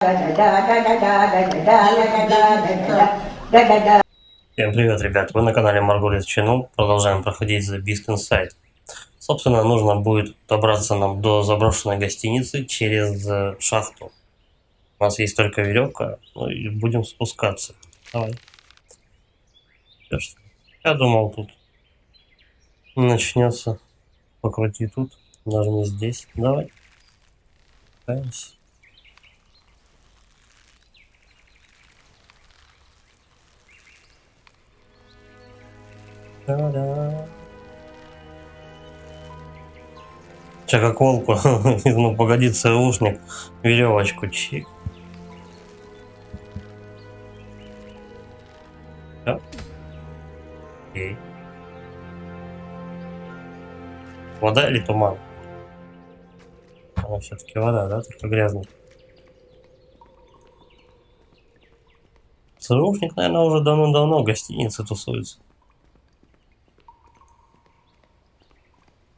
Всем привет, ребят! Вы на канале Margulis Channel. Продолжаем проходить The Beast Inside. Собственно, нужно будет добраться нам до заброшенной гостиницы через шахту. У нас есть только веревка, ну и будем спускаться. Давай. Я думал, тут начнется. Покрути тут, нажми здесь. Давай. Пытаемся. Та-да. Че, как волку. Ну, погоди, ЦРУшник. Веревочку чик. Да? Окей. Вода или туман? Она все-таки вода, да? Только грязная. ЦРУшник, наверное, уже давно-давно в гостинице тусуется.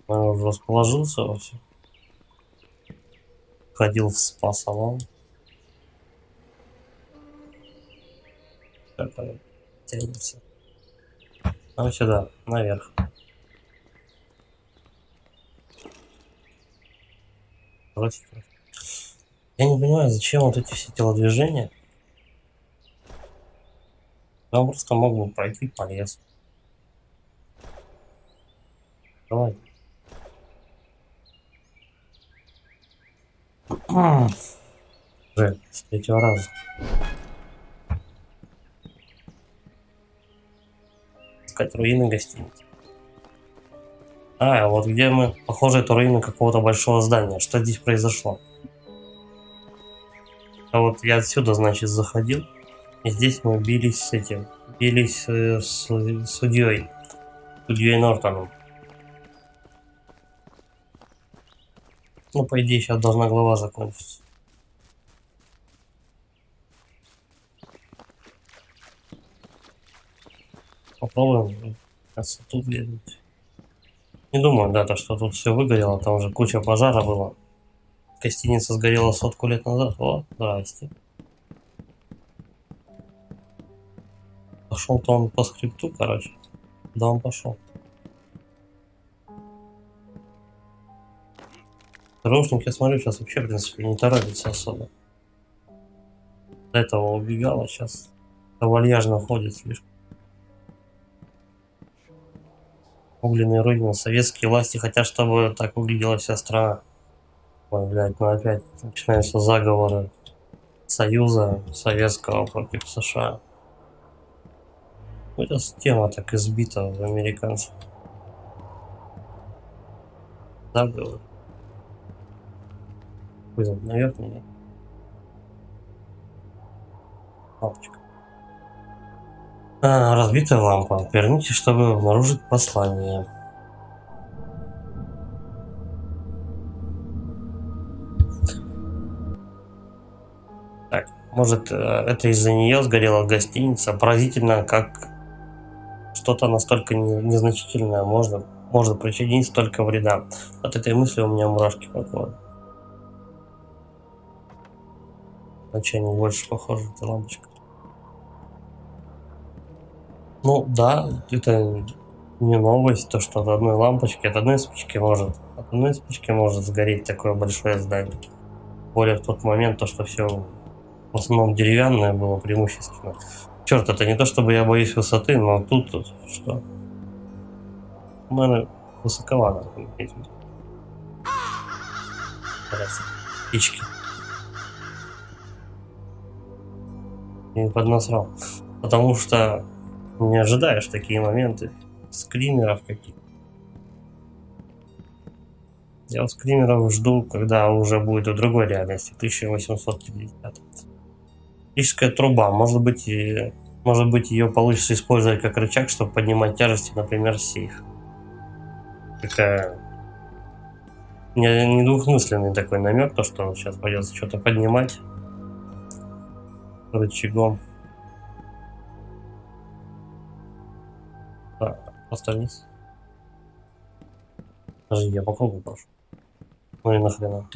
Он уже расположился во всем. Ходил в спа-салон. Как-то тянется. А сюда, наверх. Бросить. Я не понимаю, зачем вот эти все телодвижения. Он просто мог бы пройти по лесу. Давай. Жаль, с третьего раза. Искать руины гостиницы. А, вот где мы. Похоже, это руины какого-то большого здания. Что здесь произошло? А вот я отсюда, значит, заходил. И здесь мы бились с этим. Бились с судьей. Судьей Нортоном. Ну, по идее, сейчас должна глава закончиться. Попробуем тут глянуть. Не думаю, да, то, что тут все выгорело. Там уже куча пожара было. Гостиница сгорела 100 лет назад. О, здрасте. Пошел-то он по скрипту, короче. Да, он пошел. Рушник, я смотрю, сейчас вообще, в принципе, не торопится особо. До этого убегала, сейчас вальяжно ходит слишком. Огненные руины. Советские власти хотят, чтобы так выглядела вся страна. Ой, блядь, ну опять начинаются заговоры Союза Советского против США. Ну, эта тема так избита в американцев. Заговор. Вызов наверх меня. Лампочка. А, разбитая лампа. Верните, чтобы обнаружить послание. Так, может, это из-за нее сгорела гостиница. Поразительно, как что-то настолько незначительное может причинить столько вреда. От этой мысли у меня мурашки по коже. Значение больше похоже, эта лампочка. Ну да, это не новость, то что от одной спички может сгореть такое большое здание. Более в тот момент то, что все в основном деревянное было преимущественно. Черт, это не то чтобы я боюсь высоты, но тут что? Наверное, высоковато. Птички. Я не поднасрал. Потому что не ожидаешь такие моменты. Скримеров каких. Я вот скримеров жду, когда уже будет в другой реальности. 1850. Электрическая труба. Может быть, ее получится использовать как рычаг, чтобы поднимать тяжести, например, сейф. Такая недвусмысленный такой намек, то что сейчас придется что-то поднимать рычагом. Да, просто вниз. Подожди, я по кругу прошу. Ну и нахрена.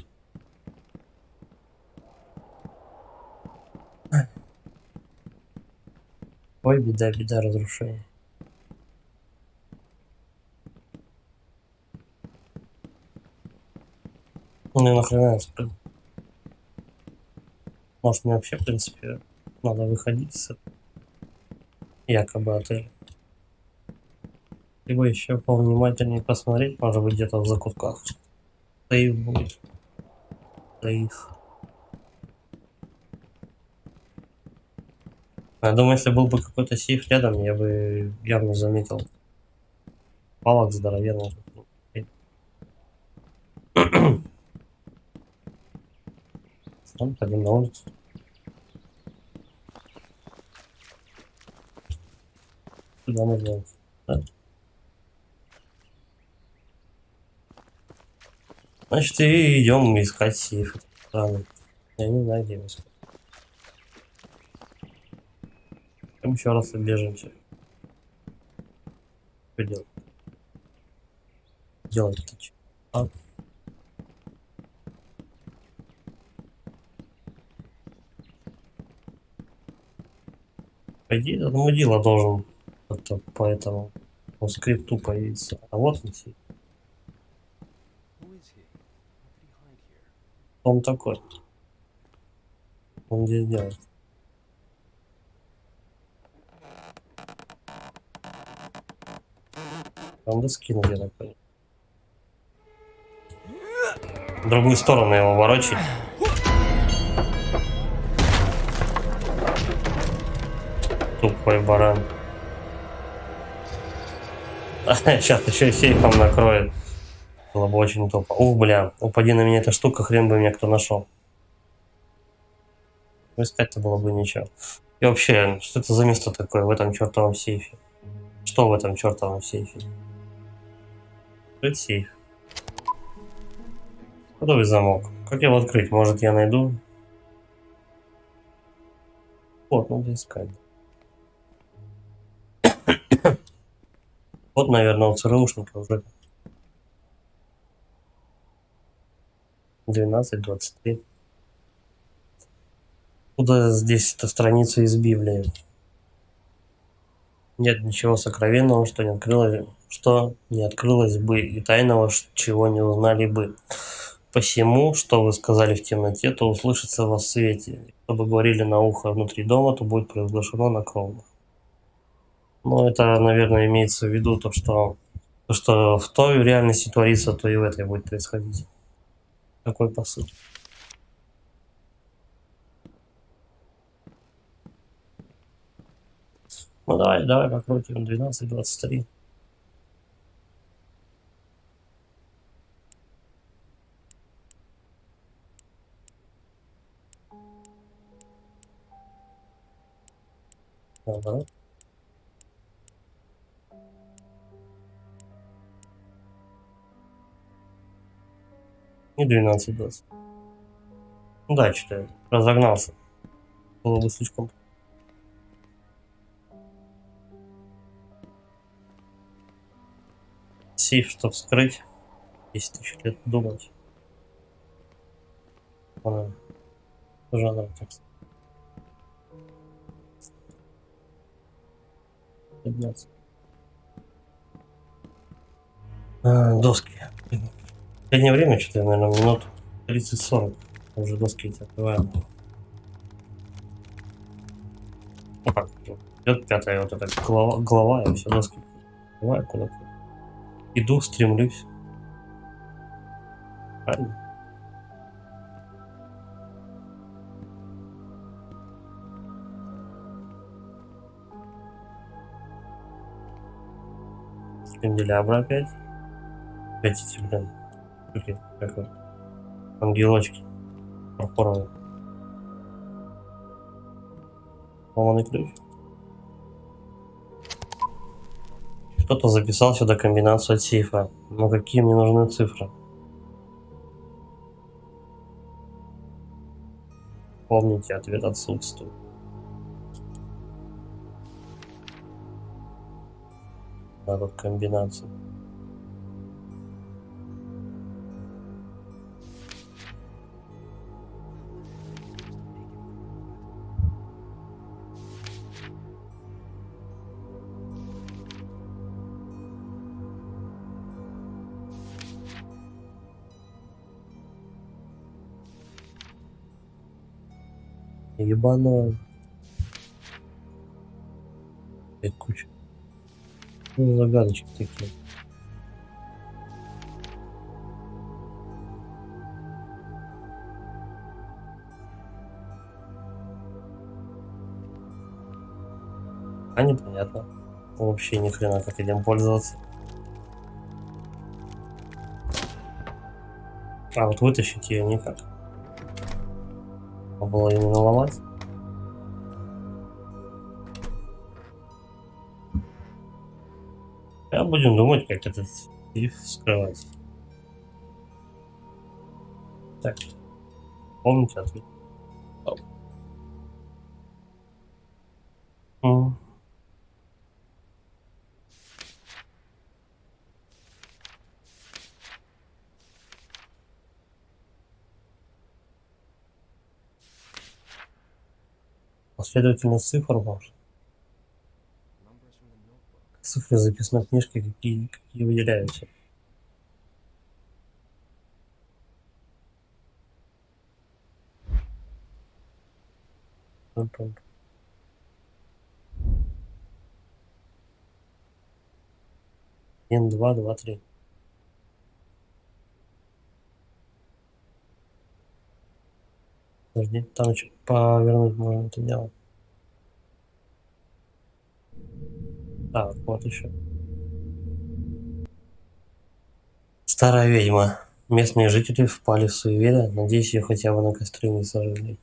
Ой, беда, беда, разрушение. Ну и нахрена я спрыгнул? Может мне вообще, в принципе, надо выходить с этого якобы отеля. Либо еще повнимательнее посмотреть, может быть где-то в закутках. Сейф будет. Сейф. Я думаю, если был бы какой-то сейф рядом, я бы явно заметил палок здоровенных. Там пойдем на улицу. Туда можно. Да? Значит, и идем искать сейф. Странно. Я не знаю, где его искать. Там еще раз обежимся. Что делать? Делать-то что? А, по идее, этот мудила должен как-то по этому по скрипту появиться. А вот он сейф. Он такой. Он здесь делает. Там доски, я так понял. В другую сторону его ворочить. Тупой баран. Сейчас еще и сейфом накроет. Было бы очень тупо. Ух, бля, упади на меня эта штука, хрен бы меня кто нашел. Искать-то было бы ничего. И вообще, что это за место такое в этом чертовом сейфе? Что в этом чертовом сейфе? Открыть сейф. Кодовый замок. Как его открыть? Может, я найду? Вот, надо искать. Вот, наверное, у ЦРУшника уже 12-23. Куда здесь эта страница из Библии? Нет ничего сокровенного, что не открылось бы, и тайного, чего не узнали бы. Посему, что вы сказали в темноте, то услышится во свете. Что бы говорили на ухо внутри дома, то будет провозглашено на кровных. Но это, наверное, имеется в виду то, что в той реальности творится, то и в этой будет происходить. Такой посыл. Ну давай покрутим 12-23. Наоборот. И 12-20. Ну да, что-то я разогнался. Было бы слишком. Сейф, чтобы вскрыть. 10 тысяч лет думать. Она жанр текст. Подняться. Доски. В последнее время что-то, наверное, минут 30-40. Уже доски эти открываем. Ну как, идет пятая вот эта глава, и все доски открываю куда-то. Иду, стремлюсь. Правильно? Канделябра опять. Опять эти, блин, штуки, как вот, ангелочки. Фарфоровые. Ломаный ключ. Кто-то записал сюда комбинацию от сейфа. Но какие мне нужны цифры? Помните, ответ отсутствует. Надо комбинацию. Ебаной. И куча. Ну, загадочки такие. А непонятно. Вообще ни хрена как этим пользоваться. А вот вытащить ее никак. Надо было именно ломать. А будем думать, как этот сейф вскрывать. Так, помните ответ. М. Последовательность цифр может. Цифры записной книжки какие выделяются. Пум-пум. 1, 2, 2, 3. Подожди, там еще повернуть можно это дело. Так, вот еще. Старая ведьма. Местные жители впали в суеверие, надеясь ее хотя бы на костре не сожгли.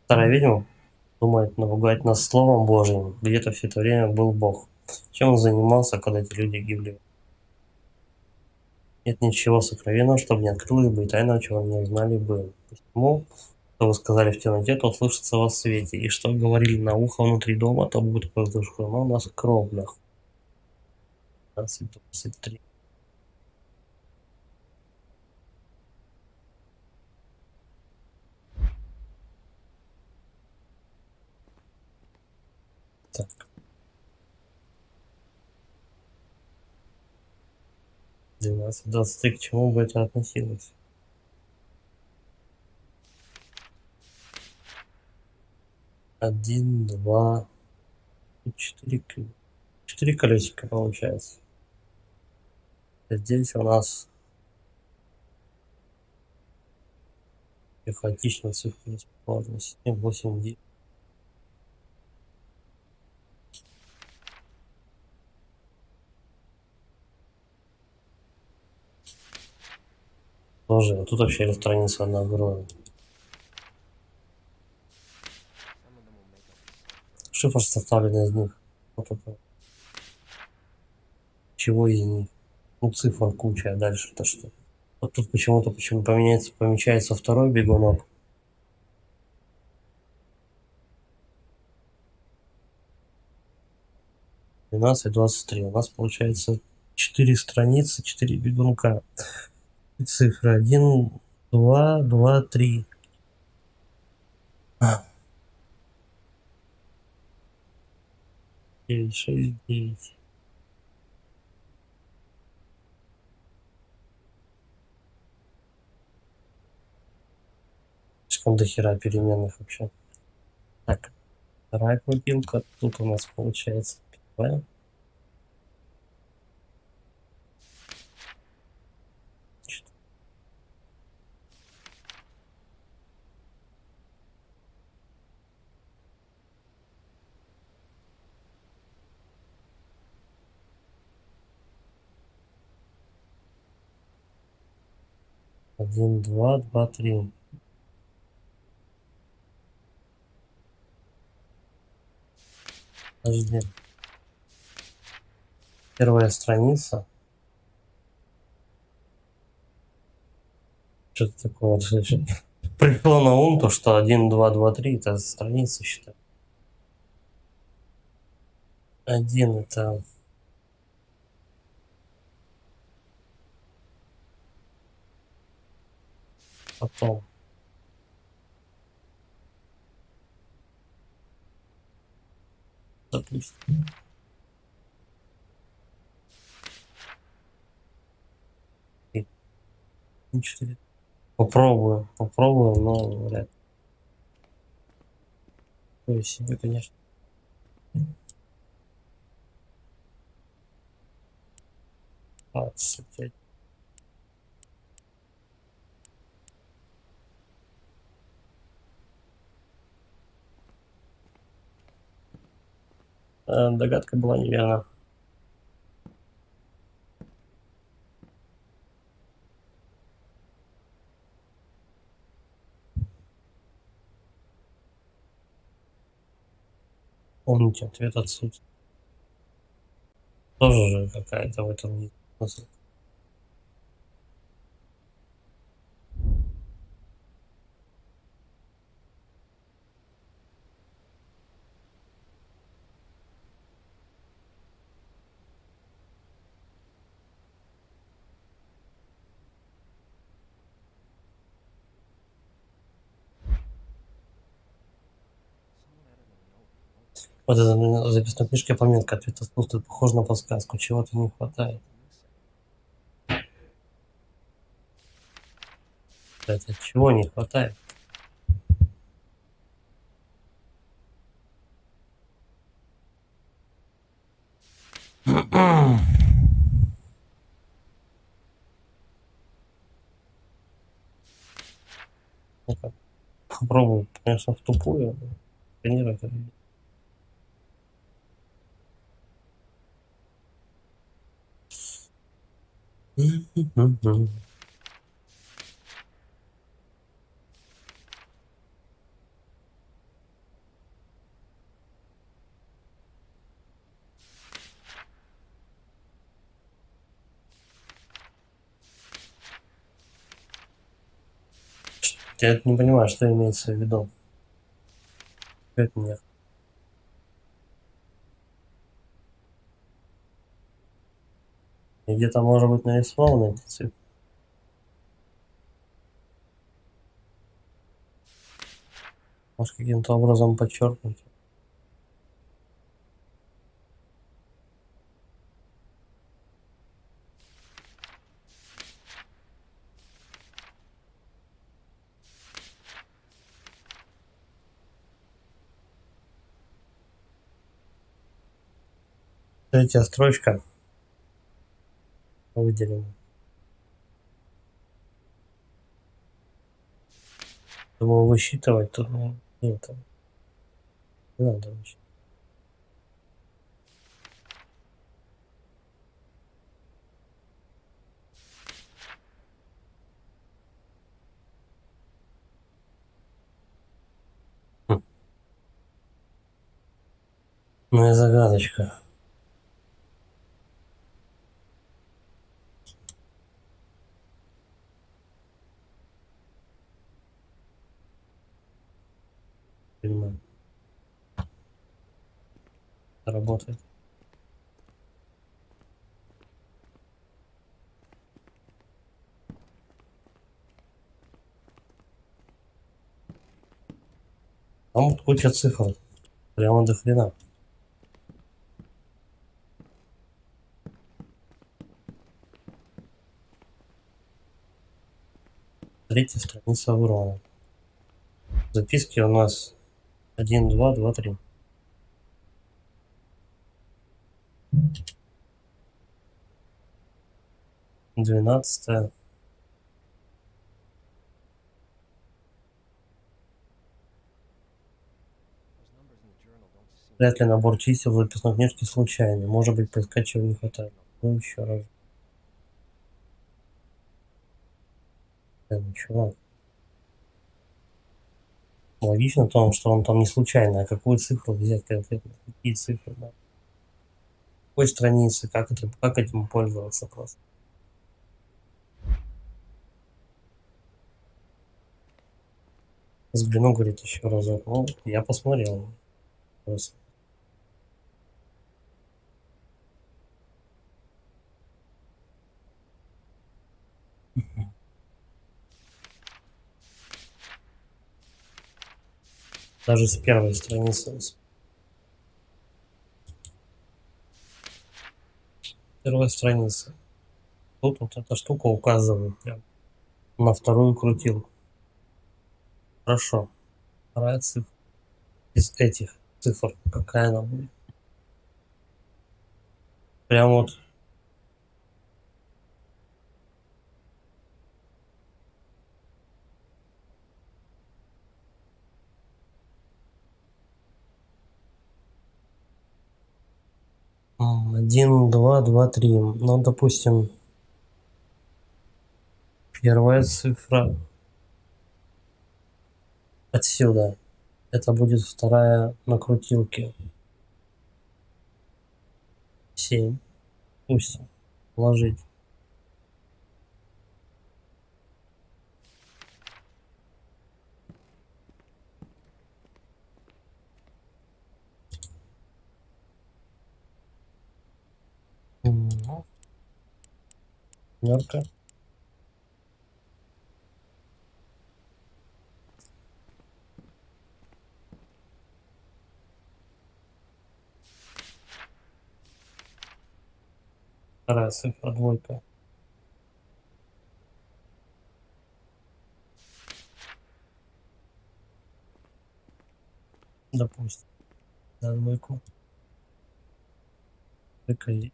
Старая ведьма думает напугать нас словом Божьим. Где-то все это время был Бог. Чем он занимался, когда эти люди гибли? Нет ничего сокровенного, чтобы не открылось бы, и тайного, чего не узнали бы. Посему, что вы сказали в темноте, то услышится во свете, и что говорили на ухо внутри дома, то будет воздушно на скромных. 15-23. Так, 12-23, к чему бы это относилось? Один, два, четыре, четыре колесика получается. Здесь у нас хаотичная цифра расположена 7, 8, 9. Тоже, а тут вообще страница одна огромная. Шифр составлен из них. Вот это. Чего из них? Ну, цифр куча, а дальше-то что? Вот тут почему-то почему помечается второй бегунок. 12-23. У нас получается 4 страницы, 4 бегунка. И цифры 1, 2, 2, 3. 9, 6, 9. Слишком до хера переменных вообще. Так, вторая копилка. Тут у нас получается первая. Один, два, два, три. Подожди. Первая страница. Что-то такое вот пришло на ум, то что 1, 2, 2, 3 это страница, считай. 1 это потом. Допустим. И 4. Попробую, но вряд ли. То есть себе, конечно. 20. Догадка была неверна. Помните, ответ отсутствует. Тоже же какая-то в этом есть смысл. Вот это в записной книжке пометка ответ отсутствует. Похоже на подсказку. Чего-то не хватает. Кстати, чего не хватает? Ну-ка, попробую, конечно, в тупую. Тренировать это. Я не понимаю, что имеется в виду. Это нет. И где-то может быть нарисованы эти цифры. Может каким-то образом подчеркнуть. Третья строчка выделена. Думаю, высчитывать тут нет. Не надо высчитывать. Хм. Ну и загадочка. Понимаю. Работает. Там вот куча цифр. Прямо до хрена. Третья страница урона. Записки у нас 1, 2, 2, 3. 12. Вряд ли набор чисел в записной книжке случайный. Может быть, поискать чего не хватает. Ну, еще раз. Чувак. Логично в том, что он там не случайно, а какую цифру взять конкретно, какие цифры, да. Какой страницы, как этим пользоваться просто. Взгляну, говорит, еще разок. Ну, я посмотрел. Просто. Даже с первой страницы. С первой страницы. Тут вот эта штука указывает прям. на вторую крутилку. Хорошо. Вторая цифра. Из этих цифр какая она будет? Прям вот 1, 2, 2, 3. Ну, допустим, первая цифра отсюда. Это будет вторая на крутилке. 7. Пусть положить. Ну, семерка. Вторая цифра двойка. Допустим. Да, двойку. Двойка и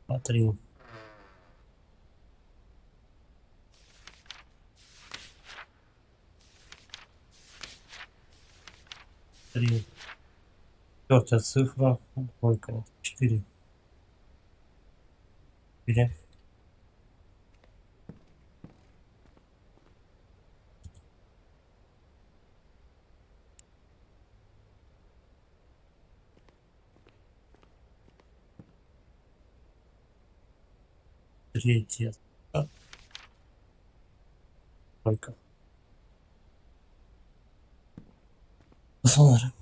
по 3. 3. Четвертая цифра. Двойка. 4. 4. Третья. Тройка. Посмотрим.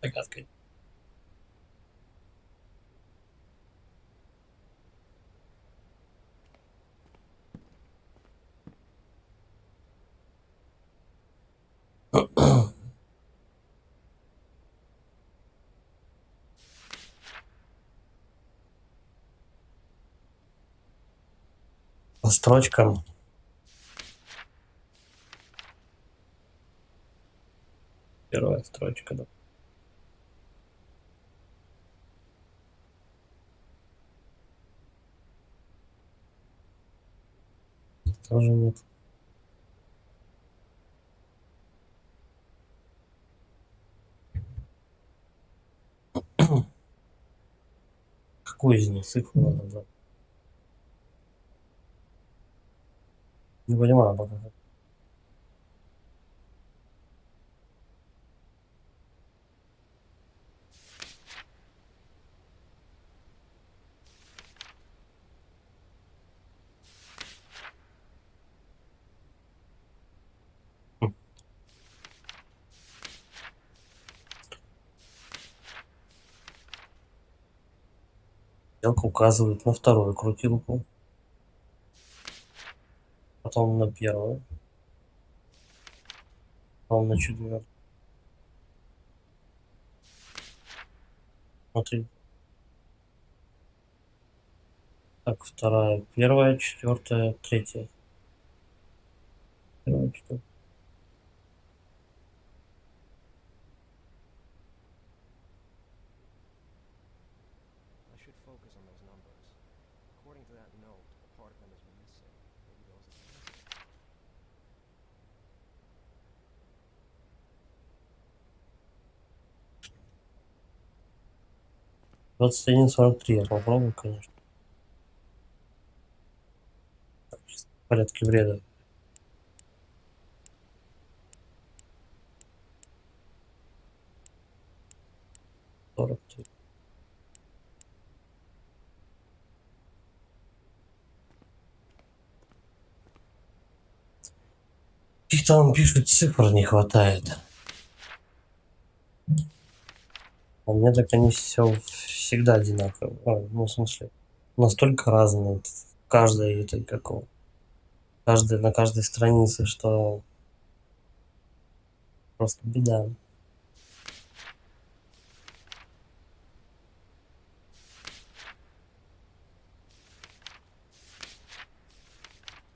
Загадка. По строчкам. Первая строчка. Да. Тоже нет. Какую из них цифру надо брать? Не понимаю пока. 'Стрелка указывает на вторую крутилку, потом на первую, потом на четвертую. Смотри. Так, вторая, первая, четвертая, третья. Первая, четвертая. I should focus on those numbers. According to that note, a part of them is missing. Maybe those are the answers. 21:43. Я попробую, конечно. Так, чисто в порядке вреда. 43. Их там пишут, цифр не хватает. А у меня так они все всегда одинаковые. Ну, в смысле, настолько разные. Каждой этой, на каждой странице, что Просто беда.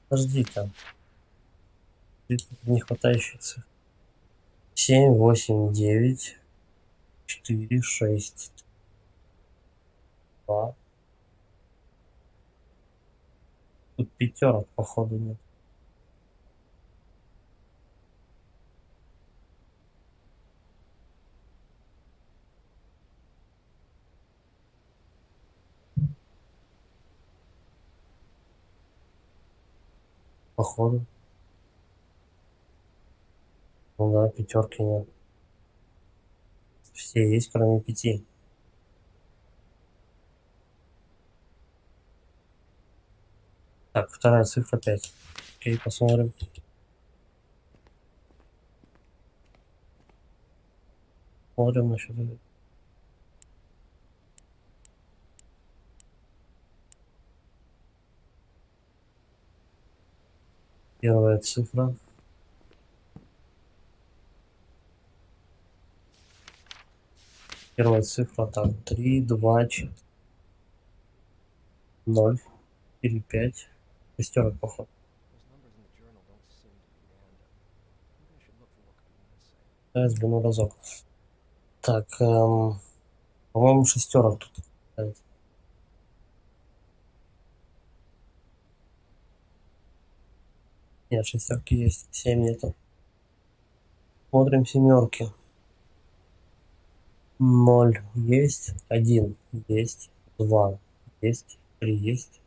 Подожди-ка. Не хватающие цифры. 7, 8, 9, 4, 6, 2. Тут пятерок, походу, нет. Походу. Ну да, пятерки нет. Все есть, кроме 5. Так, вторая цифра 5. Окей, посмотрим. Смотрим насчет этого. Первая цифра. Первая цифра там 3, 2, 4, 0, 4, 5. Шестерок, походу. Those numbers in the journal don't seem to be random. Maybe I should look for what could be missing. Я взгляну разок. Так, по-моему, шестерок тут. Нет, шестерки есть, 7 нету. Смотрим семерки. 0 есть, 1 есть, 2 есть, 3 есть,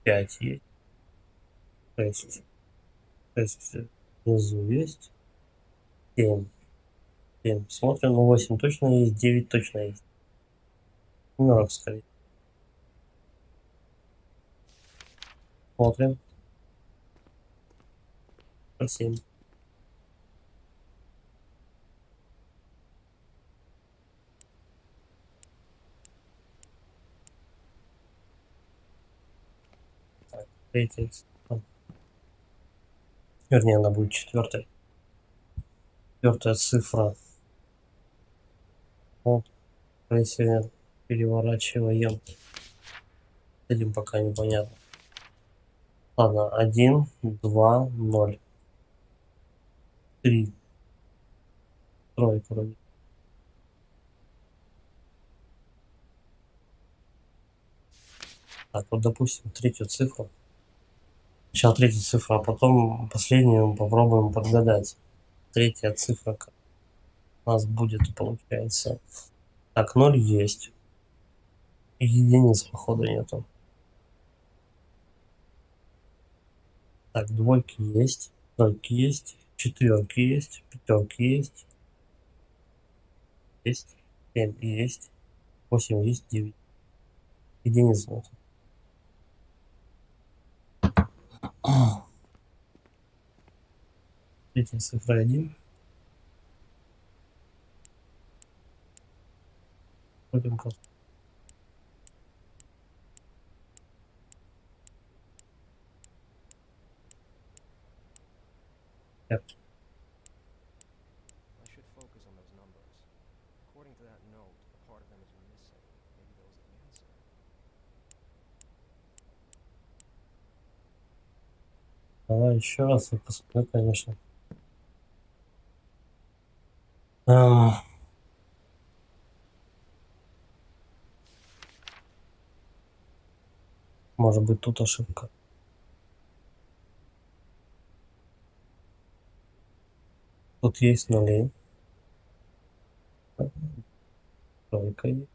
5 есть, 6. 6 внизу есть, 7. 7. Смотрим, ну 8 точно есть, 9 точно есть. Семерок скорее. Смотрим. 7. Так, третья цифра. Вернее, она будет четвертой. Четвертая цифра. Вот. Сегодня переворачиваем. Этим пока непонятно. Ладно, 1, 2, 0. 3. Тройка вроде. Так, вот допустим, третью цифру. Сначала третью цифру, а потом последнюю попробуем подгадать. Третья цифра у нас будет, получается. Так, 0 есть. Единиц, походу, нету. Так, двойки есть. Тройки есть. Четверки есть. Пятерки есть. Есть. 7 есть. 8 есть. 9. Единиц нету. Третья цифра 1. Будем просто. Так, I should focus on those numbers. According to that note, a part of them is missing. Maybe those are the answer. давай еще раз и посмотрю, конечно. А, Может быть, тут ошибка. Тут есть нули. Тройка есть.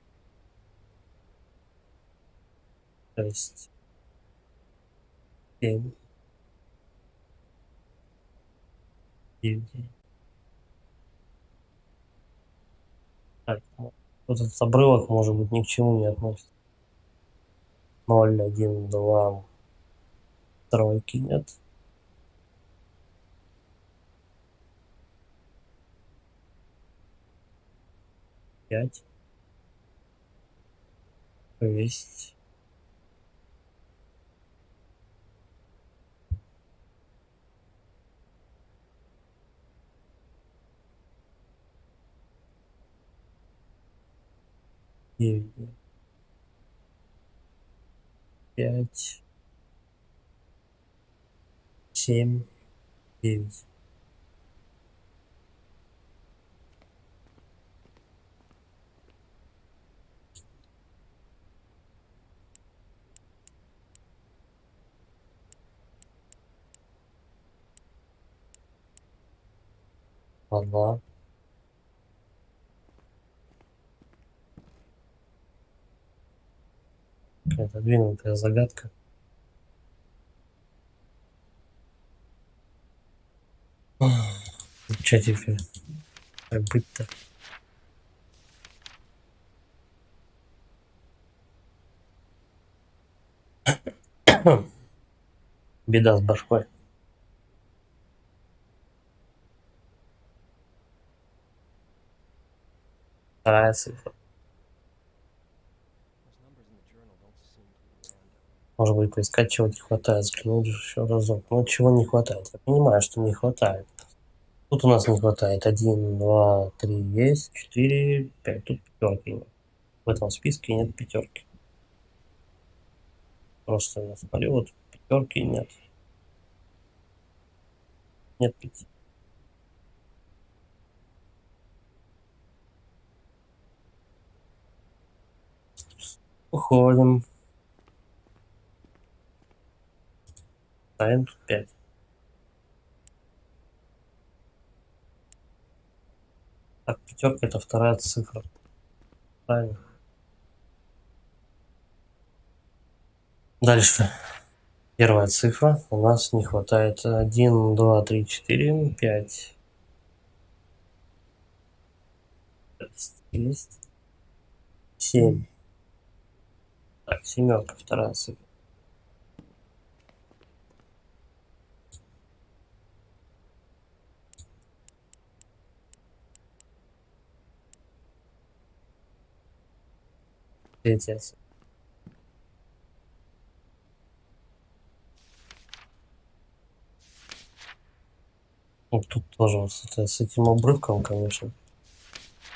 6. 7. 9. Так, вот этот обрывок, может быть, ни к чему не относится. 0, 1, 2. Тройки нет. 5. 6. 9, 5, 7, 9. Одна. Какая-то двинутая загадка. Че теперь? Как быть-то? Беда с башкой. Вторая цифра. Those numbers in the journal don't seem to be random. Может быть, поискать чего не хватает, взглянуть еще разок. Ну, чего не хватает? Я понимаю, что не хватает. Тут у нас не хватает 1, 2, 3 есть, 4, 5. Тут пятерки нет. В этом списке нет пятерки. Просто я смотрю, вот пятерки нет. Нет 5. Уходим. Ставим тут 5. Так, пятерка это вторая цифра. Правильно. Дальше. Первая цифра. У нас не хватает 1, 2, 3, 4, 5. Есть. 7. Так, семерка, вторая цифра. Третья цифра. Вот тут тоже вот с этим обрывком, конечно,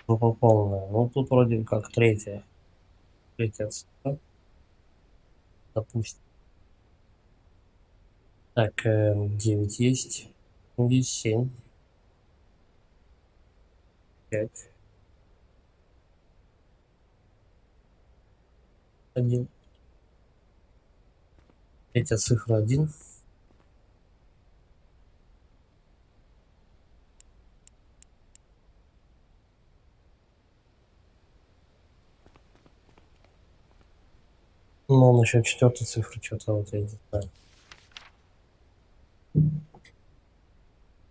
группа полная. Ну, тут вроде как третья. Третья цифра. Допустим. Так, 9 есть. Есть 7. 5. 1. Третья цифра 1. Ну, насчет четвертой цифры что-то вот я не знаю.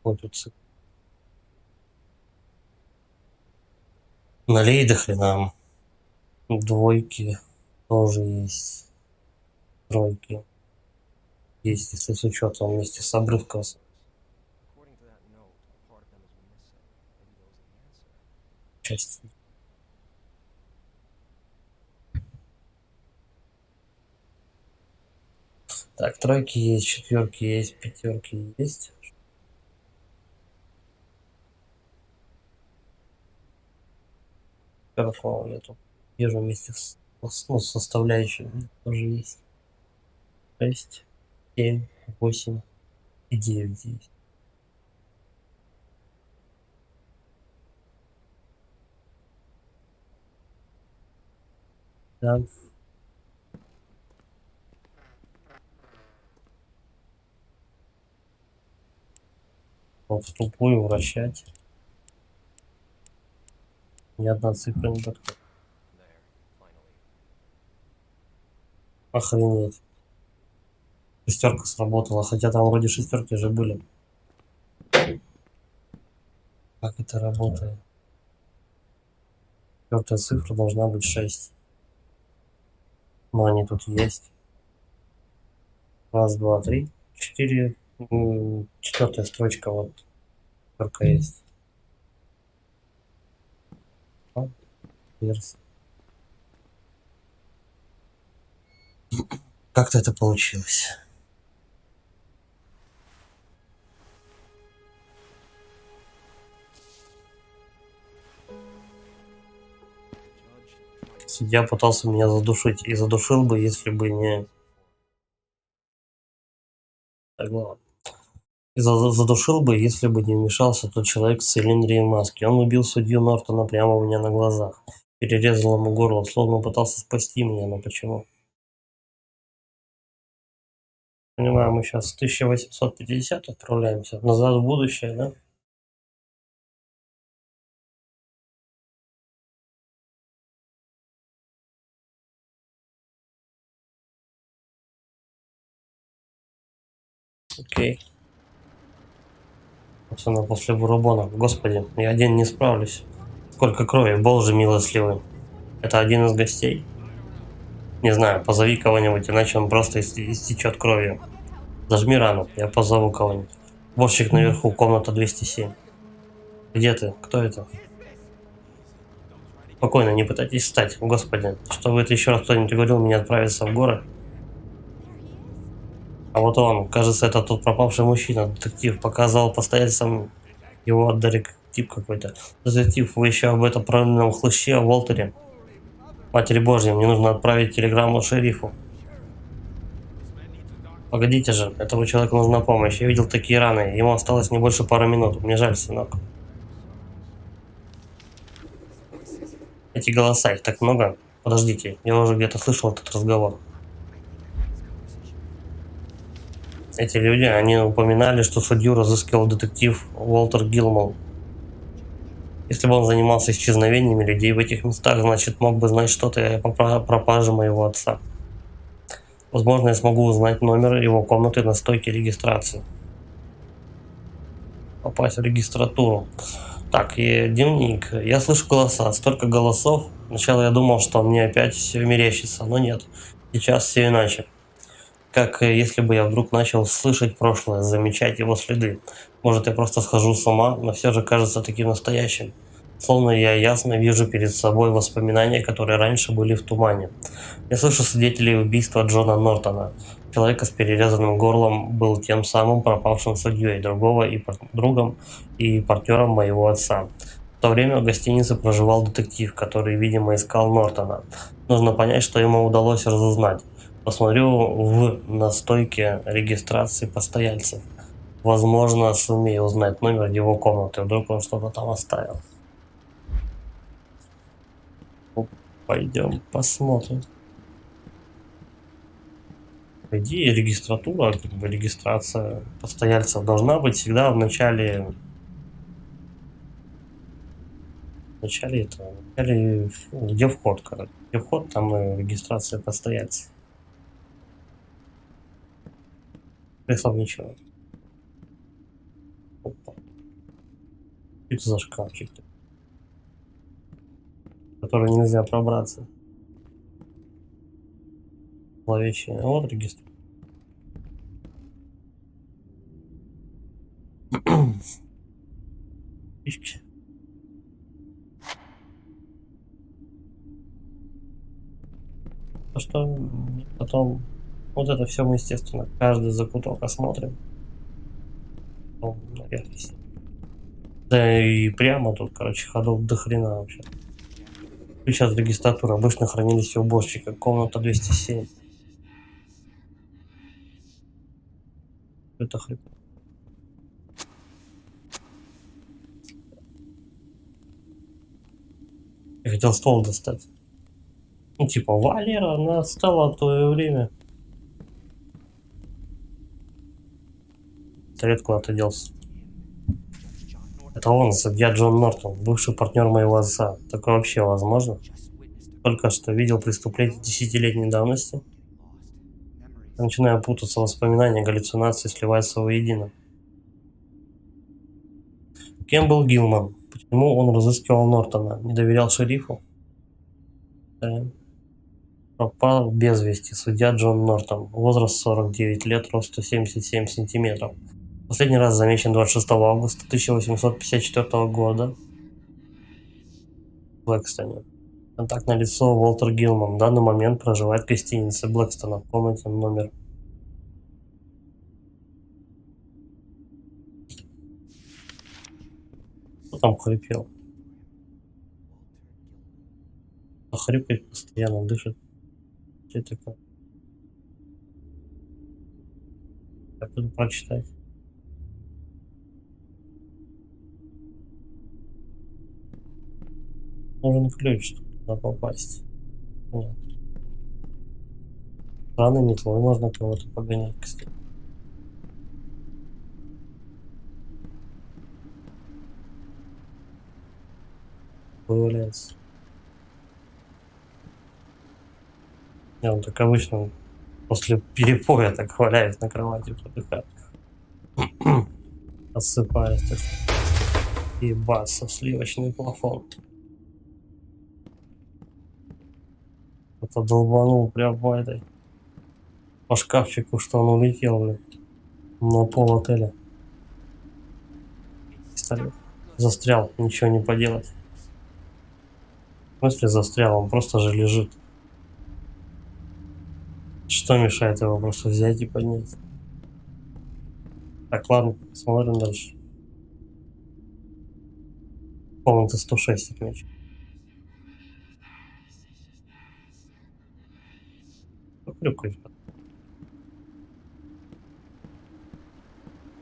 Вот тут цифра. Налей до хрена. Двойки тоже есть. Тройки есть, если с учетом вместе с обрывком. According to that note, a part of them is missing. Maybe those are the answer. Часть. Так, тройки есть, четверки есть, пятерки есть. Первого нету. Вижу вместе ну, с составляющими тоже есть. 6, 7, 8 и 9 есть. Да. Вот в тупую вращать. Ни одна цифра не подходит. There, finally. Охренеть. Шестерка сработала, хотя там вроде шестерки же были. Как это работает? Четвертая цифра должна быть 6. Но они тут есть. Раз, два, три, 4. Четвертая строчка вот только есть. Верс. Как-то это получилось. Judge tried to судья пытался меня задушить. И задушил бы, если бы не... Так, ладно. И задушил бы, если бы не вмешался тот человек в цилиндре и маске. Он убил судью Нортона прямо у меня на глазах. Перерезал ему горло, словно пытался спасти меня, но почему? Понимаю, мы сейчас в 1850 отправляемся. Назад в будущее, да? Окей. Особенно после Бурбона. Господи, я один не справлюсь. Сколько крови, боже милостливый. Это один из гостей? Не знаю, позови кого-нибудь, иначе он просто истечет кровью. Зажми рану, я позову кого-нибудь. Борщик наверху, комната 207. Где ты? Кто это? Спокойно, не пытайтесь встать. Господи, чтобы это еще раз кто-нибудь говорил мне отправиться в горы. А вот он, кажется, это тот пропавший мужчина, детектив, показывал постояльцам его детектив какой-то. Детектив, вы еще об этом правильном хлыще Уолтере? Матери Божьей, мне нужно отправить телеграмму шерифу. Погодите же, этому человеку нужна помощь. Я видел такие раны, ему осталось не больше пары минут. Мне жаль, сынок. Эти голоса, их так много. Подождите, я уже где-то слышал этот разговор. Эти люди, они упоминали, что судью разыскивал детектив Уолтер Гилмол. Если бы он занимался исчезновениями людей в этих местах, значит, мог бы знать что-то о пропаже моего отца. Возможно, я смогу узнать номер его комнаты на стойке регистрации. Попасть в регистратуру. Так, и дневник. Я слышу голоса, столько голосов. Сначала я думал, что мне опять все мерещится, но нет. Сейчас все иначе. Как если бы я вдруг начал слышать прошлое, замечать его следы. Может, я просто схожу с ума, но все же кажется таким настоящим. Словно я ясно вижу перед собой воспоминания, которые раньше были в тумане. Я слышу свидетелей убийства Джона Нортона. Человека с перерезанным горлом был тем самым пропавшим судьей, другом и партнером моего отца. В то время в гостинице проживал детектив, который, видимо, искал Нортона. Нужно понять, что ему удалось разузнать. Посмотрю на стойке регистрации постояльцев. Возможно, сумею узнать номер его комнаты. Вдруг он что-то там оставил. Пойдем посмотрим. По идее, регистратура, как бы регистрация постояльцев должна быть всегда в начале, где вход, короче. Где вход, там и регистрация постояльцев. Прислал ничего. Опа. Это за шкафчик, в который нельзя пробраться. Зловещие. Вот регистр. Фишки. То, что потом вот это все мы, естественно, каждый закуток осмотрим. Потом наверх висит. Да и прямо тут, короче, ходов до хрена вообще. Сейчас регистратура, обычно хранились у уборщика, комната 207. Это хрень. Я хотел стол достать. Ну, типа, Валера настало твое время. Совет куда-то делся. Это он, судья Джон Нортон, бывший партнер моего отца. Такое вообще возможно? Только что видел преступление десятилетней давности. Я начинаю путаться, воспоминания, галлюцинации сливаются воедино. Кем был Гилман? Почему он разыскивал Нортона? Не доверял шерифу? Да. Пропал без вести судья Джон Нортон. Возраст 49 лет, рост 177 сантиметров. Последний раз замечен 26 августа 1854 года в Блэкстоне. Контактное лицо Уолтер Гилман. В данный момент проживает в гостинице Блэкстона в комнате номер. Кто там хрипел? хрюкает постоянно, дышит. Что это такое? Я буду прочитать. Нужен ключ, чтобы туда попасть. Нет. Рано метлой можно кого-то погонять, кстати. Вываляется. Не, он так обычно после перепоя так валяюсь на кровати, подыхаю. Отсыпаюсь так. Ебаться в сливочный плафон. Это долбанул прям по этой. По шкафчику, что он улетел, блядь. На пол отеля. Пистолет. Застрял, ничего не поделать. В смысле застрял, он просто же лежит. Что мешает его просто взять и поднять? Так, ладно, смотрим дальше. Комната 106 отмечу. Хрюкает.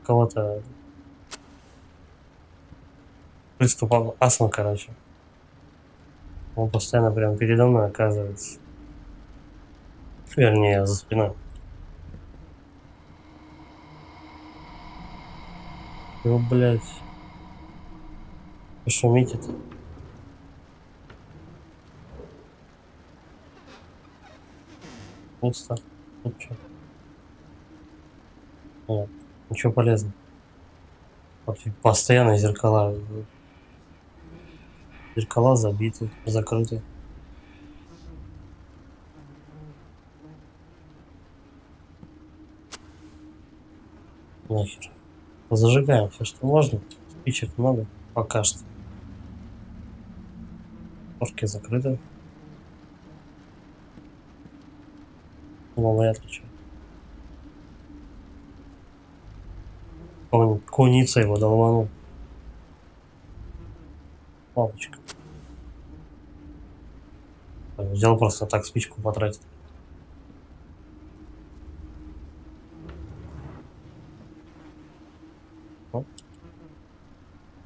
Кого-то приступ астмы, короче. Он постоянно прям передо мной оказывается. Вернее, за спиной. Ну, блядь. Шумите-то. Пусто. Тут что? Нет, ничего полезного. Вот постоянно зеркала. Зеркала забиты, закрыты. Нахер. Зажигаем все, что можно. Спичек много. Пока что. Порки закрыты. Малая отличие. Он куница его долбанул. Лампочка. Взял просто так спичку потратить. О,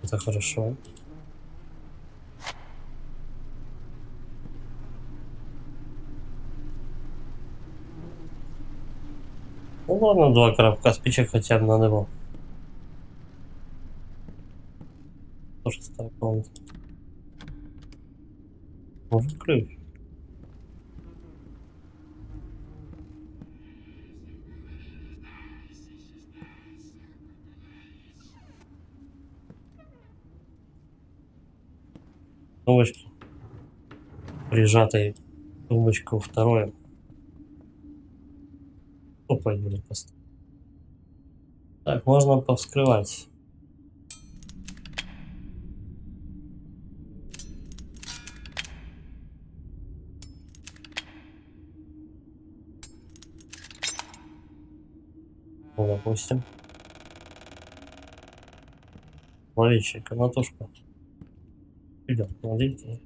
это хорошо. Ну ладно, 2 коробка спичек хотя бы надо было. Тоже старая комната. Может ключ. Тумбочки. Прижатой тумбочку второе. Опа, блин, просто. Так, можно повскрывать. Ну, допустим. Ловечая комнатушка. Идем, смотрите.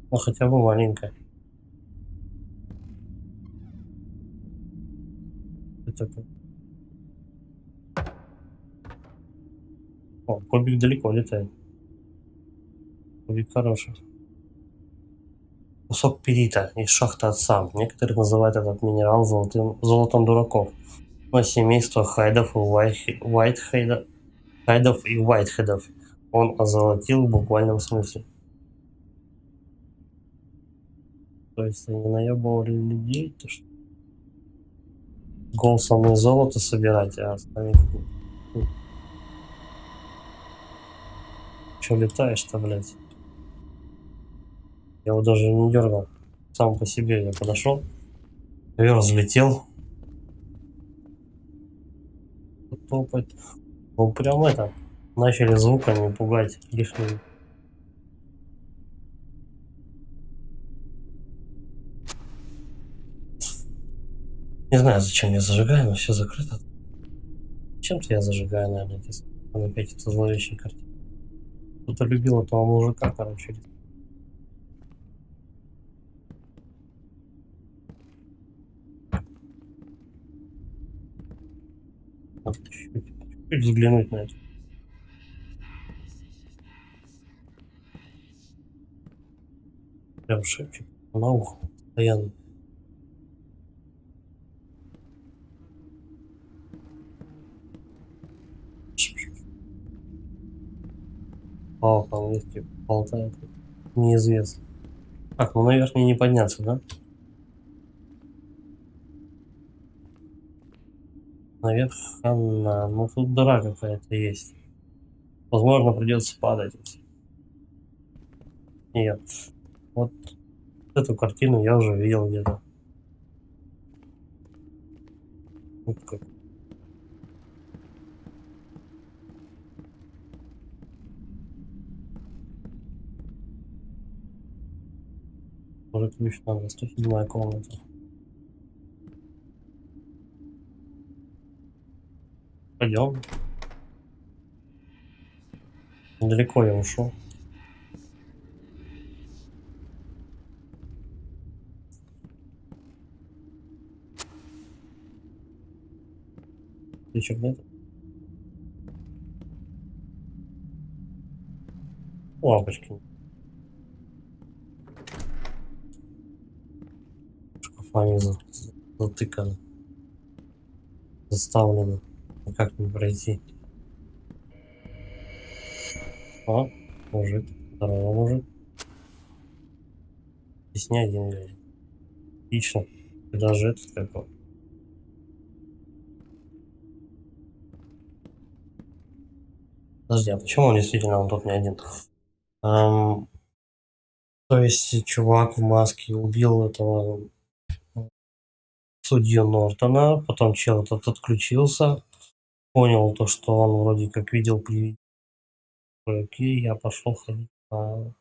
Ну, хотя бы маленькая. Это такое. О, кубик далеко летает. Кубик хороший. Кусок перита из шахты отца. Некоторые называют этот минерал золотом дураков. Но семейство Хайдов и Уайтхедов он озолотил в буквальном смысле. То есть они наебывали людей, то что голосом и золото собирать, а остальных... Че летаешь-то, блядь? Я его даже не дергал. Сам по себе я подошел. Я взлетел. Топать. Ну прям это. Начали звуками пугать лишними. Не знаю, зачем я зажигаю, но все закрыто. Чем-то я зажигаю, наверное, Он опять это зловещая картина. Кто-то любил этого мужика, короче. Надо чуть-чуть взглянуть на это. Прям шепчет на ухо постоянно. Палка вместе болтает. Неизвестно. Так, ну наверх мне не подняться, да? Наверх, ну тут дыра какая-то есть. Возможно, придется падать. Нет. Вот эту картину я уже видел где-то. Вот как. Уже ключ надо. 107 комната. Пойдем. Далеко я ушел. Ключик нет? Лампочки. Шкафами затыкано. Заставлено. Как не пройти? А, мужик. Здорово, мужик. Здесь не один говорит. Отлично. И даже этот как. Подожди, а почему он действительно он тут не один? Ам, то есть чувак в маске убил этого судью Нортона, потом чел этот отключился, понял то, что он вроде как видел привидение. Окей, я пошел ходить по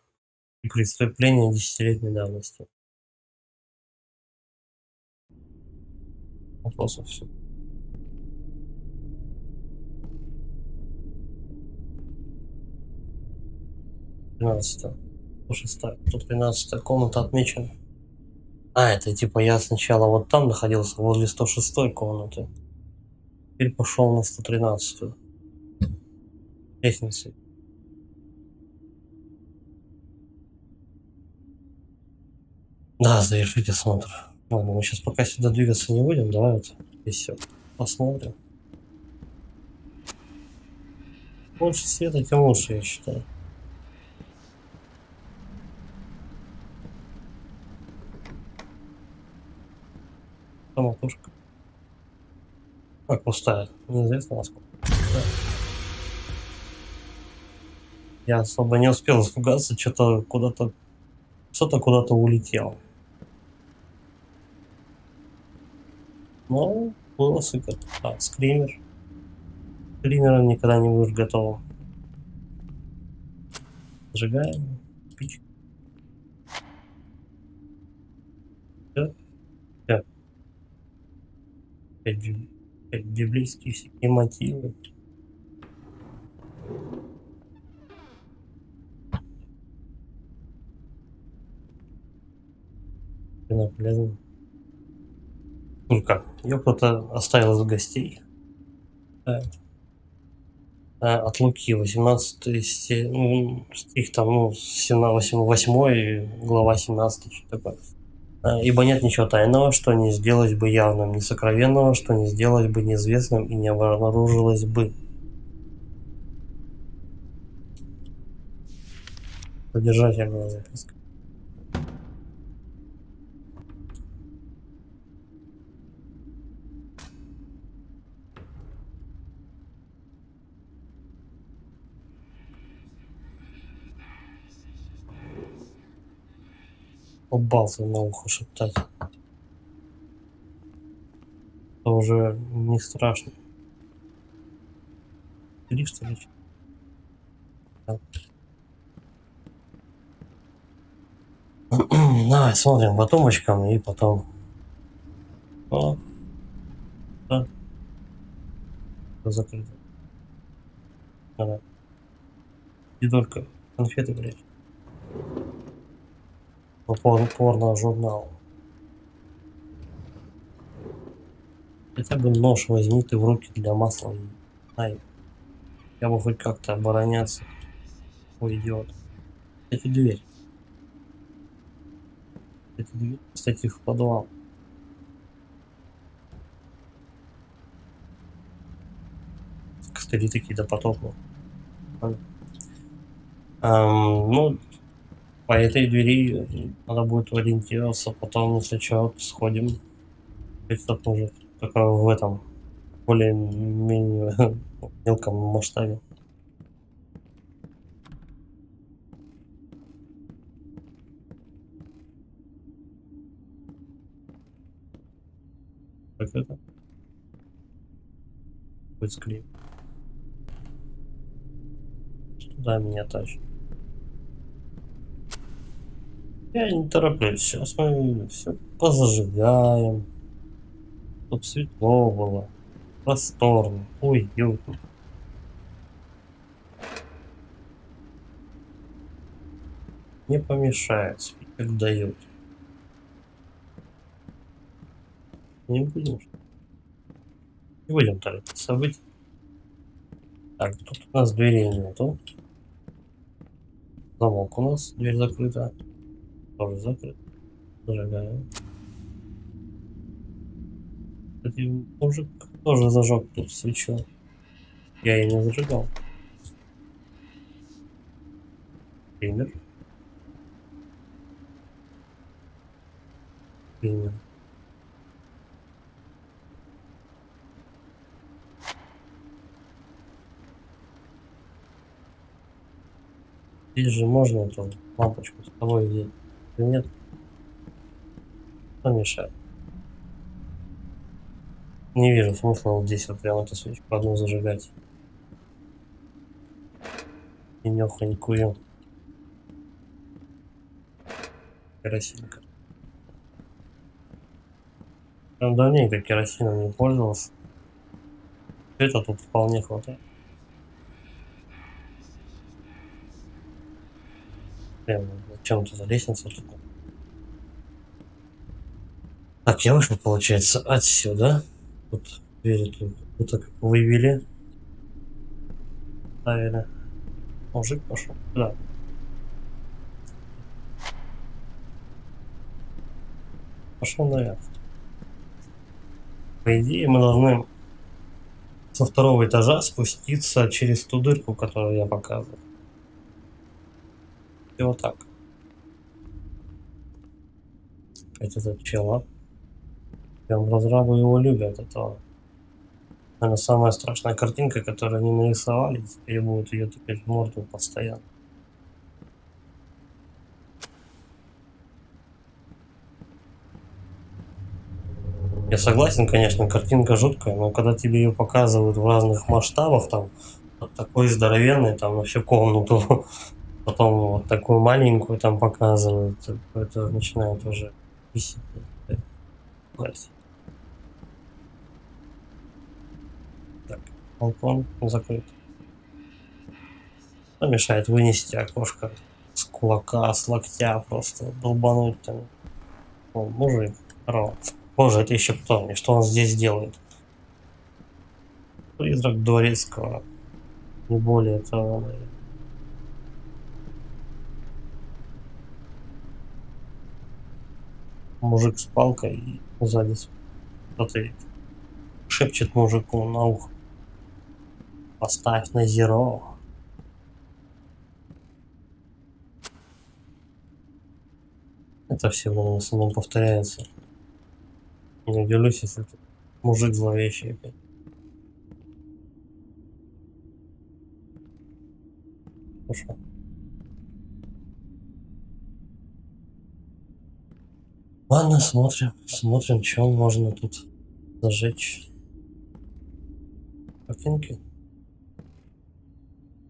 преступление десятилетней давности. Вопросов все. 13. 106. Тут 13 комната отмечена. А, это типа я сначала вот там находился, возле 106 комнаты. Теперь пошел на 113 лестницей. Да, завершите осмотр. Ладно, мы сейчас пока сюда двигаться не будем, давай вот здесь все посмотрим. Больше света, тем лучше, я считаю. Там окошко. Как пустая, неизвестно насколько. Да. Я особо не успел испугаться, что-то куда-то улетело. Но было супер. А, скример. Скримером никогда не будешь готовым. Сжигаем. Спички. Все. Все. Опять библейские всякие мотивы. Полезно. Ну как, ее кто-то оставил из гостей. От Луки, 18 стих, там, ну, 8 глава 17, что такое. Ибо нет ничего тайного, что не сделать бы явным, ни сокровенного, что не сделать бы неизвестным и не обнаружилось бы. Содержательная записка. Побалты на ухо шептать. Это уже не страшно. Или что ли? Да. Давай смотрим по тумбочкам и потом. О, да. Закрыто. Надо. И только конфеты прячь. Порно-журнал. Хотя бы нож возьми ты в руки для масла. Ай, я бы хоть как-то обороняться. Ой, идиот. Кстати, дверь. Кстати, в подвал. Кстати, такие допотопные. Ну, по этой двери надо будет ориентироваться, потом, если что, сходим. Это тоже только в этом более-менее мелком масштабе. Как это? Будет склеить. Туда меня тащит. Я не тороплюсь. Сейчас мы все позажигаем. Тут светло было. Просторно. Уютно. Не помешает. Спичек дают. Не будем. Не будем торопиться быть. Так, тут у нас дверей нету. Замок у нас. Дверь закрыта. Тоже закрыт. Зажигаем. Кстати, мужик тоже зажег тут свечу. Я и не зажигал. Пример. Пример. Здесь же можно эту лампочку с собой взять. Или нет? Что мешает? Не вижу смысла вот здесь вот прям эту свечку одну зажигать. И нюханькую. Керосинка. Прям давненько керосином не пользовался. Это тут вполне хватает. Прям зачем тут лестница тут? Так, я вышел, получается, отсюда. Тут двери тут как вывели. Ставили. Мужик пошел. Да. Пошел наверх. По идее, мы должны со второго этажа спуститься через ту дырку, которую я показывал. И вот так. Это этот чела. Прям разрабы его любят. Это, наверное, самая страшная картинка, которую они нарисовали. Теперь будут ее теперь в морду постоянно. Я согласен, конечно, картинка жуткая, но когда тебе ее показывают в разных масштабах, там вот такой здоровенный, там на всю комнату, потом вот такую маленькую там показывают, это начинает уже бесить. Так, балкон закрыт. Что мешает вынести окошко с кулака, с локтя просто долбануть там? О, мужик, здорово. Боже, это еще кто? И что он здесь делает? Призрак дворецкого. Не более того, наверное. Мужик с палкой и сзади кто-то шепчет мужику на ухо. Поставь на зеро. Это все в основном повторяется. Не удивлюсь, если это мужик зловещий опять. Хорошо. Ладно, смотрим. Смотрим, что можно тут зажечь. Картинки.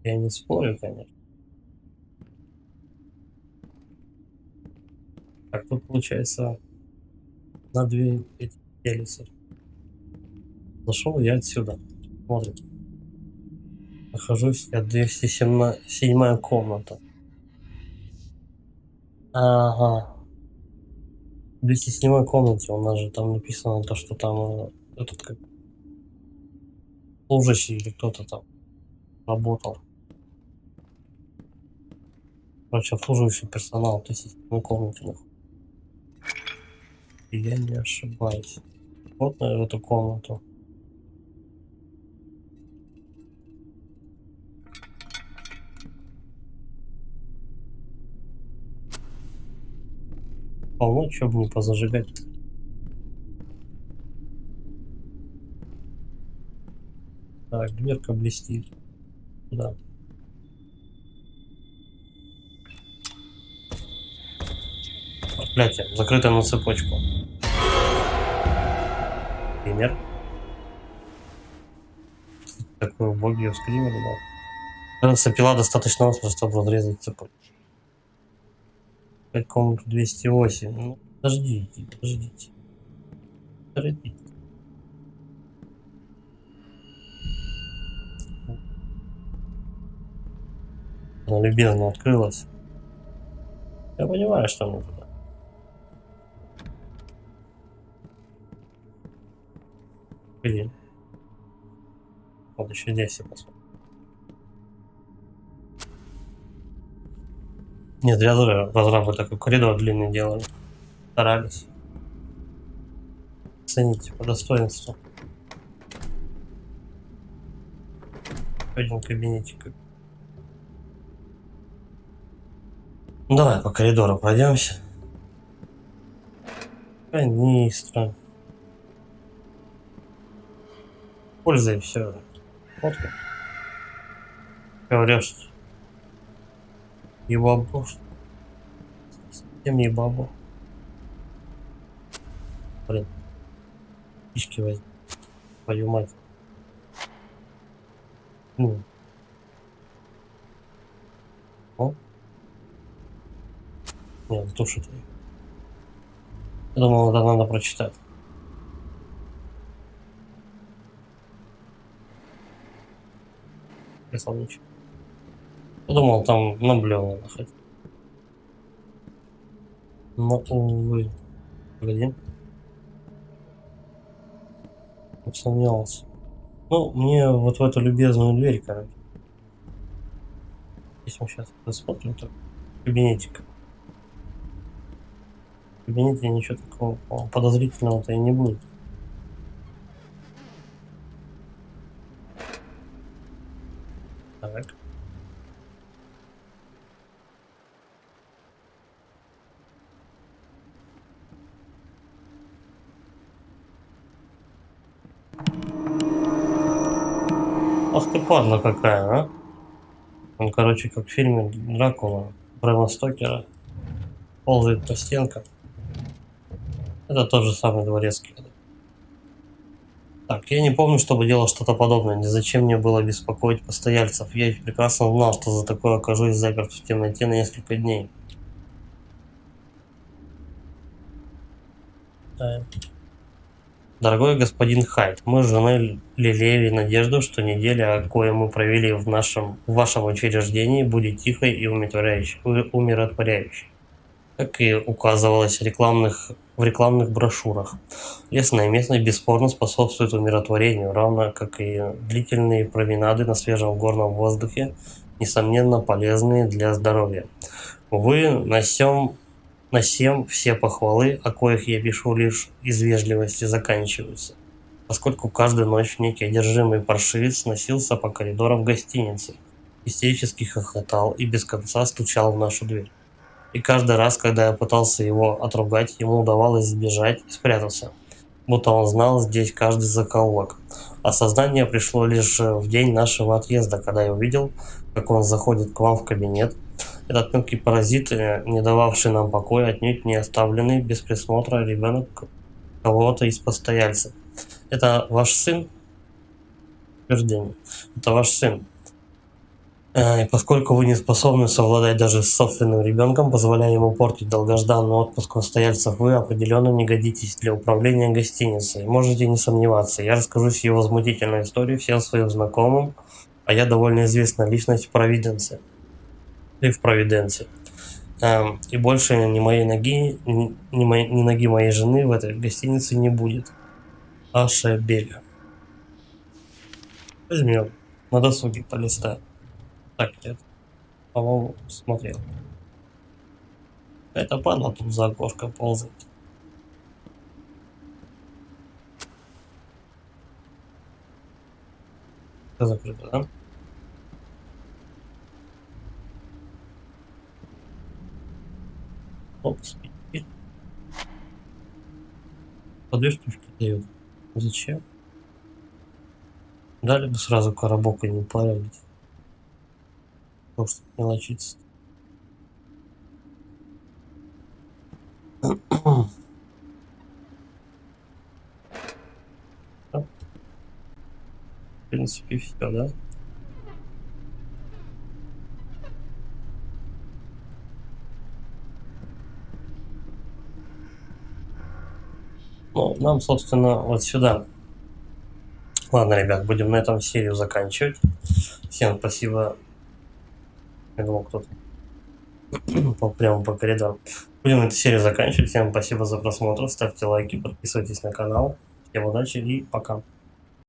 Я не спорю, конечно. Так, тут получается на две эти делятся. Зашел я отсюда. Смотрим. Нахожусь я 207 комната. Ага. В 207 комнате у нас же там написано то, что там этот как служащий или кто-то там работал. Короче, обслуживающий персонал в 207 комнате находится. И я не ошибаюсь. Вот, наверное, эту комнату. Полно, чё бы не позажигать-то. Так, дверка блестит. Да. Проклятие, закрыто на цепочку. Пример. Такой убогий скример, да. Кажется, пила достаточно остро, чтобы разрезать цепочку. Опять комнату 208. Ну, подождите. Подождите. Она любезно открылась. Я понимаю, что мне туда. Блин. Вот еще здесь я посмотрю. Нет, я зря разрабы такой коридор длинный делали. Старались. Цените по достоинству. Один кабинетик. Ну, давай по коридору пройдемся. Канистра. Пользуй все. Вот как. Говоришь. Ебабу. Совсем не бабу. Блин. Пички возьми. Твою мать. Ну. О. Нет, тушит ее. Я думал, это надо прочитать. Писал ничего. Я думал, там наблёно находить. Но, увы. Погоди. Сомневался. Ну, мне вот в эту любезную дверь, короче. Если мы сейчас посмотрим, то кабинетик. В кабинете ничего такого подозрительного-то и не будет. Так. Ах ты падла какая, а? Он, короче, как в фильме Дракула Брэма Стокера ползает по стенкам. Это тот же самый дворецкий. Так, я не помню, чтобы делал что-то подобное. Ни зачем мне было беспокоить постояльцев. Я ведь прекрасно знал, что за такое окажусь заперт в темноте на несколько дней. Дорогой господин Хайд, мы с женой лелеяли надежду, что неделя, кое мы провели в вашем учреждении, будет тихой и умиротворяющей. Как и указывалось в рекламных брошюрах. Лесная местность бесспорно способствует умиротворению, равно как и длительные променады на свежем горном воздухе, несомненно полезные для здоровья. Увы, на сем все похвалы, о коих я пишу лишь из вежливости, заканчиваются, поскольку каждую ночь некий одержимый паршивец носился по коридорам гостиницы, истерически хохотал и без конца стучал в нашу дверь. И каждый раз, когда я пытался его отругать, ему удавалось сбежать и спрятаться, будто он знал здесь каждый закоулок. Осознание пришло лишь в день нашего отъезда, когда я увидел, как он заходит к вам в кабинет. Этот мелкий паразит, не дававший нам покоя, отнюдь не оставленный без присмотра ребенок кого-то из постояльцев. Это ваш сын? Утверждение. Это ваш сын. И поскольку вы не способны совладать даже с собственным ребенком, позволяя ему портить долгожданный отпуск постояльцев, вы определенно не годитесь для управления гостиницей. Можете не сомневаться, я расскажу сию возмутительную историю всем своим знакомым, А я довольно известная личность в Провиденсе. И в Провиденсе. И больше ни моей ноги, ни ноги моей жены в этой гостинице не будет. Ашебель. Возьмем. На досуге полистаем. Так, я, по-моему, смотрел. Это падла тут за окошко ползает. Все закрыто, да? Оп, спички. По 2 штучки дают. Зачем? Дали бы сразу коробок и не парились. Просто мелочиться. В принципе, все, да? Ну, нам, собственно, вот сюда. Ладно, ребят, будем на этом серию заканчивать. Всем спасибо. Я думал, кто-то прямо по коридору. Будем эту серию заканчивать. Всем спасибо за просмотр. Ставьте лайки, подписывайтесь на канал. Всем удачи и пока.